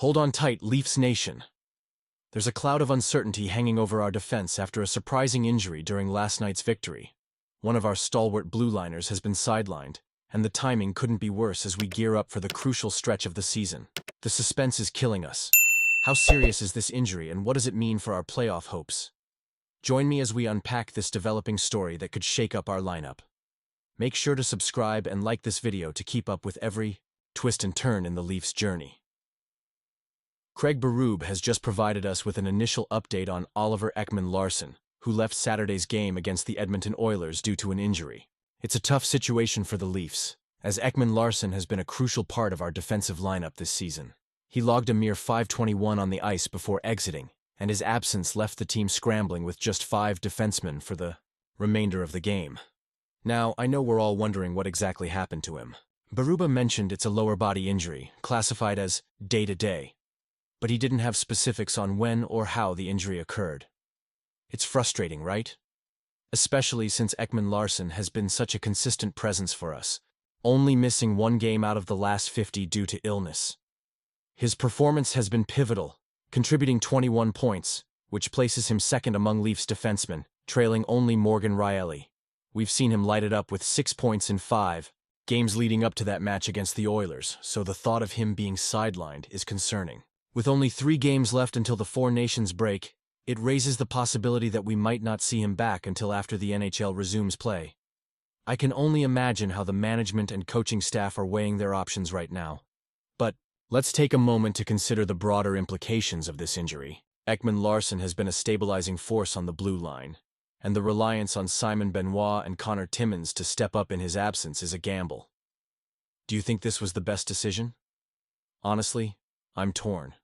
Hold on tight, Leafs Nation. There's a cloud of uncertainty hanging over our defense after a surprising injury during last night's victory. One of our stalwart blue liners has been sidelined, and the timing couldn't be worse as we gear up for the crucial stretch of the season. The suspense is killing us. How serious is this injury, and what does it mean for our playoff hopes? Join me as we unpack this developing story that could shake up our lineup. Make sure to subscribe and like this video to keep up with every twist and turn in the Leafs' journey. Craig Berube has just provided us with an initial update on Oliver Ekman-Larsson, who left Saturday's game against the Edmonton Oilers due to an injury. It's a tough situation for the Leafs, as Ekman-Larsson has been a crucial part of our defensive lineup this season. He logged a mere .521 on the ice before exiting, and his absence left the team scrambling with just 5 defensemen for the remainder of the game. Now, I know we're all wondering what exactly happened to him. Berube mentioned it's a lower body injury, classified as day-to-day, but he didn't have specifics on when or how the injury occurred. It's frustrating, right? Especially since Ekman-Larsson has been such a consistent presence for us, only missing 1 game out of the last 50 due to illness. His performance has been pivotal, contributing 21 points, which places him second among Leafs defensemen, trailing only Morgan Rielly. We've seen him light it up with 6 points in 5 games leading up to that match against the Oilers, so the thought of him being sidelined is concerning. With only 3 games left until the Four Nations break, it raises the possibility that we might not see him back until after the NHL resumes play. I can only imagine how the management and coaching staff are weighing their options right now. But let's take a moment to consider the broader implications of this injury. Ekman-Larsson has been a stabilizing force on the blue line, and the reliance on Simon Benoit and Connor Timmins to step up in his absence is a gamble. Do you think this was the best decision? Honestly, I'm torn.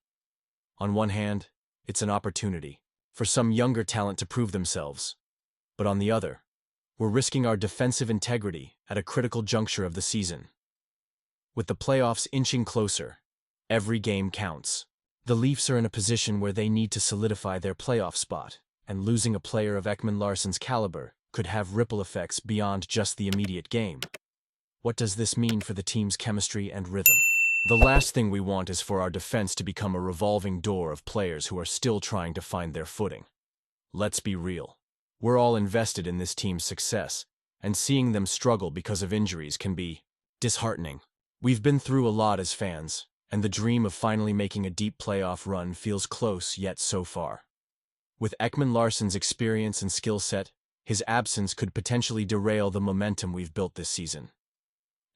On one hand, it's an opportunity for some younger talent to prove themselves. But on the other, we're risking our defensive integrity at a critical juncture of the season. With the playoffs inching closer, every game counts. The Leafs are in a position where they need to solidify their playoff spot, and losing a player of Ekman-Larsson's caliber could have ripple effects beyond just the immediate game. What does this mean for the team's chemistry and rhythm? The last thing we want is for our defense to become a revolving door of players who are still trying to find their footing. Let's be real. We're all invested in this team's success, and seeing them struggle because of injuries can be disheartening. We've been through a lot as fans, and the dream of finally making a deep playoff run feels close yet so far. With Ekman-Larsson's experience and skill set, his absence could potentially derail the momentum we've built this season.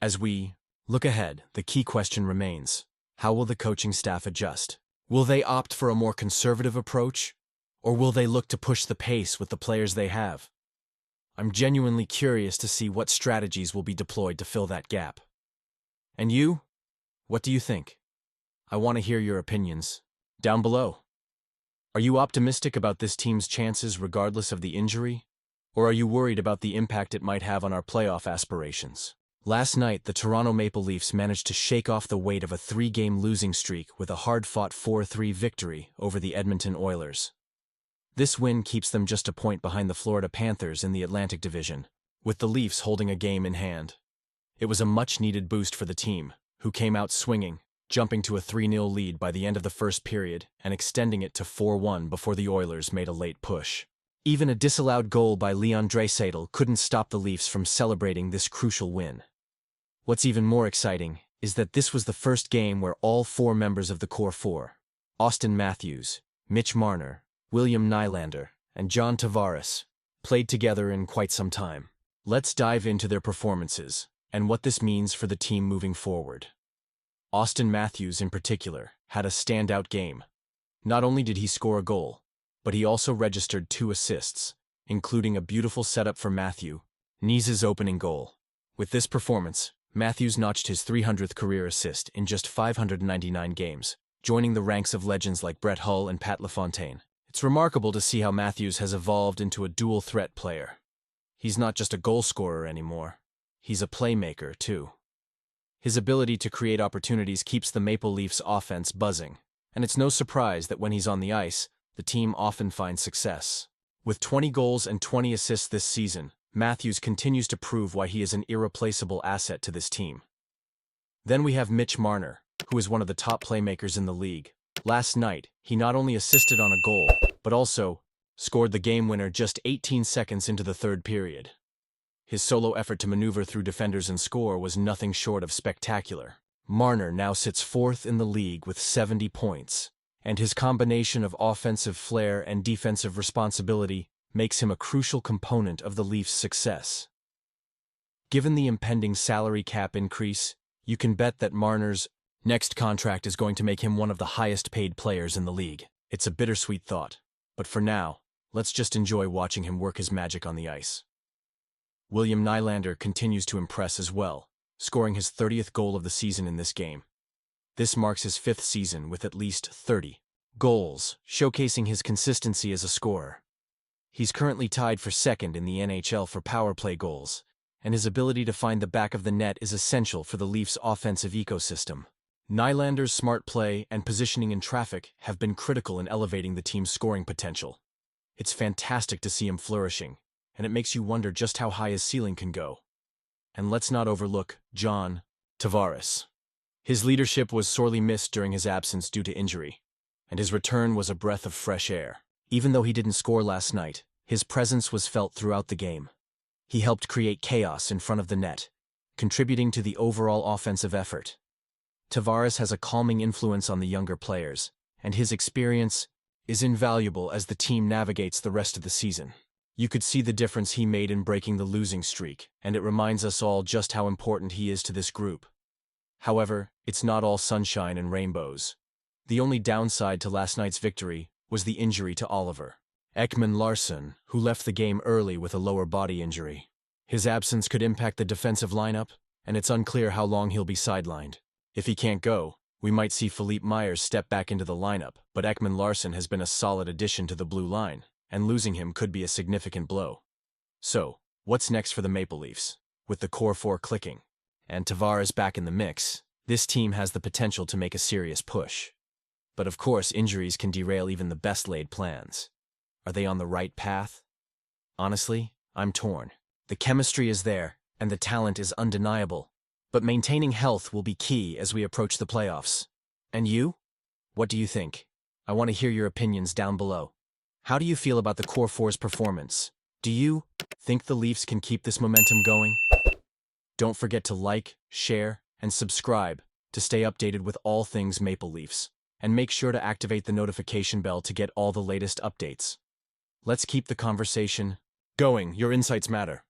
As we look ahead, the key question remains: how will the coaching staff adjust? Will they opt for a more conservative approach, or will they look to push the pace with the players they have? I'm genuinely curious to see what strategies will be deployed to fill that gap. And you? What do you think? I want to hear your opinions down below. Are you optimistic about this team's chances regardless of the injury? Or are you worried about the impact it might have on our playoff aspirations? Last night, the Toronto Maple Leafs managed to shake off the weight of a 3-game losing streak with a hard-fought 4-3 victory over the Edmonton Oilers. This win keeps them just a point behind the Florida Panthers in the Atlantic Division, with the Leafs holding a game in hand. It was a much-needed boost for the team, who came out swinging, jumping to a 3-0 lead by the end of the first period and extending it to 4-1 before the Oilers made a late push. Even a disallowed goal by Leon Draisaitl couldn't stop the Leafs from celebrating this crucial win. What's even more exciting is that this was the first game where all 4 members of the Core 4, Auston Matthews, Mitch Marner, William Nylander, and John Tavares, played together in quite some time. Let's dive into their performances and what this means for the team moving forward. Auston Matthews, in particular, had a standout game. Not only did he score a goal, but he also registered 2 assists, including a beautiful setup for Matthew Knies's opening goal. With this performance, Matthews notched his 300th career assist in just 599 games, joining the ranks of legends like Brett Hull and Pat LaFontaine. It's remarkable to see how Matthews has evolved into a dual-threat player. He's not just a goal scorer anymore. He's a playmaker, too. His ability to create opportunities keeps the Maple Leafs offense buzzing, and it's no surprise that when he's on the ice, the team often finds success. With 20 goals and 20 assists this season, Matthews continues to prove why he is an irreplaceable asset to this team. Then we have Mitch Marner, who is one of the top playmakers in the league. Last night, he not only assisted on a goal, but also scored the game winner just 18 seconds into the third period. His solo effort to maneuver through defenders and score was nothing short of spectacular. Marner now sits fourth in the league with 70 points, and his combination of offensive flair and defensive responsibility makes him a crucial component of the Leafs' success. Given the impending salary cap increase, you can bet that Marner's next contract is going to make him one of the highest-paid players in the league. It's a bittersweet thought, but for now, let's just enjoy watching him work his magic on the ice. William Nylander continues to impress as well, scoring his 30th goal of the season in this game. This marks his 5th season with at least 30 goals, showcasing his consistency as a scorer. He's currently tied for second in the NHL for power play goals, and his ability to find the back of the net is essential for the Leafs' offensive ecosystem. Nylander's smart play and positioning in traffic have been critical in elevating the team's scoring potential. It's fantastic to see him flourishing, and it makes you wonder just how high his ceiling can go. And let's not overlook John Tavares. His leadership was sorely missed during his absence due to injury, and his return was a breath of fresh air. Even though he didn't score last night, his presence was felt throughout the game. He helped create chaos in front of the net, contributing to the overall offensive effort. Tavares has a calming influence on the younger players, and his experience is invaluable as the team navigates the rest of the season. You could see the difference he made in breaking the losing streak, and it reminds us all just how important he is to this group. However, it's not all sunshine and rainbows. The only downside to last night's victory was the injury to Oliver Ekman-Larsson, who left the game early with a lower body injury. His absence could impact the defensive lineup, and it's unclear how long he'll be sidelined. If he can't go, we might see Philippe Myers step back into the lineup, but Ekman-Larsson has been a solid addition to the blue line, and losing him could be a significant blow. So, what's next for the Maple Leafs? With the core four clicking, and Tavares back in the mix, this team has the potential to make a serious push. But of course, injuries can derail even the best-laid plans. Are they on the right path? Honestly, I'm torn. The chemistry is there, and the talent is undeniable. But maintaining health will be key as we approach the playoffs. And you? What do you think? I want to hear your opinions down below. How do you feel about the Core 4's performance? Do you think the Leafs can keep this momentum going? Don't forget to like, share, and subscribe to stay updated with all things Maple Leafs. And make sure to activate the notification bell to get all the latest updates. Let's keep the conversation going. Your insights matter.